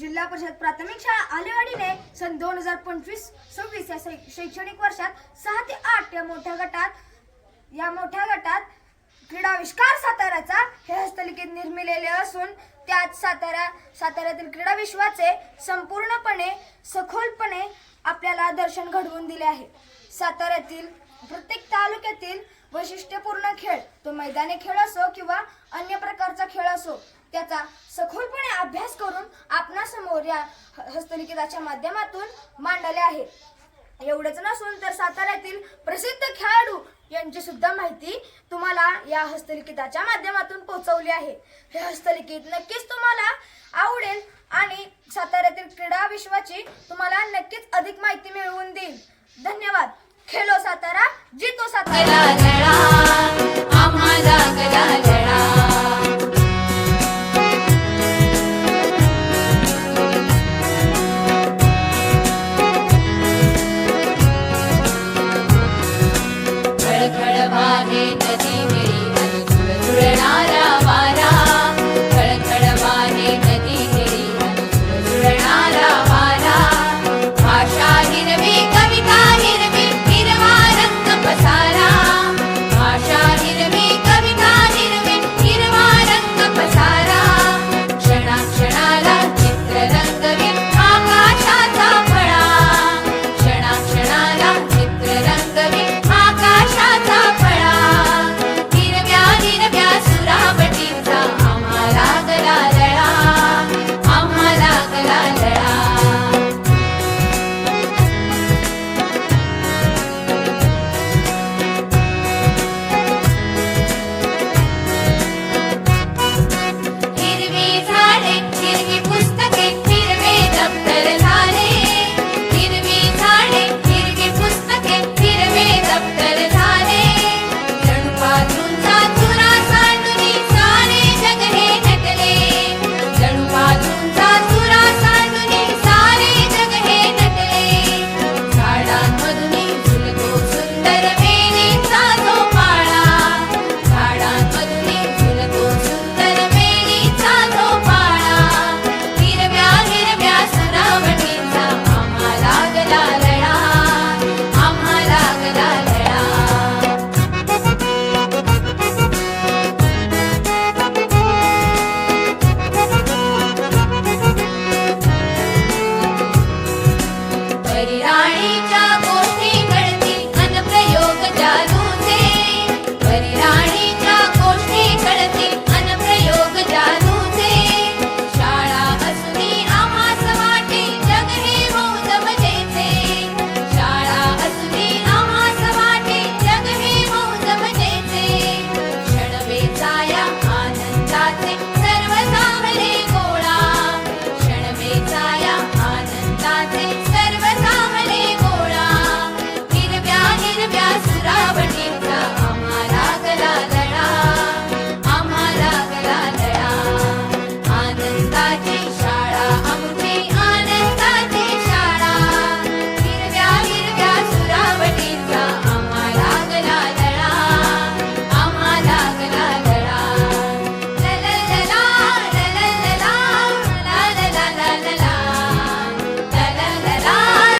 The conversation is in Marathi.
जिल्हा परिषद प्राथमिक शाळा आलेवाडीने सन 2025-26 या शैक्षणिक वर्षात 6 ते 8 या मोठ्या गटात क्रीडाविष्कार साताऱ्याचा हे हस्तलिखित निर्मिलेले असून त्यात साताऱ्यातील क्रीडा विश्वाचे संपूर्णपणे सखोलपणे आपल्याला दर्शन घडवून दिले आहे। साताऱ्यातील प्रत्येक तालुक्यातील वैशिष्ट्यपूर्ण खेळ, तो मैदानी खेळ असो किंवा अन्य प्रकारचा खेळ असो, त्याचा सखोलपणे अभ्यास करून आपणासमोर या हस्तलिखिताच्या माध्यमातून मांडले आहे। एवढेच नसून तर साताऱ्यातील प्रसिद्ध खेळाडू यांची सुद्धा माहिती तुम्हाला या हस्तलिखिताच्या माध्यमातून पोहोचवली आहे। हे हस्तलिखित नक्कीच तुम्हाला आवडेल आणि साताऱ्यातील क्रीडा विश्वाची तुम्हाला नक्कीच अधिक माहिती मिळवून देईल। धन्यवाद। खेलो सातारा, जीतो सातारा।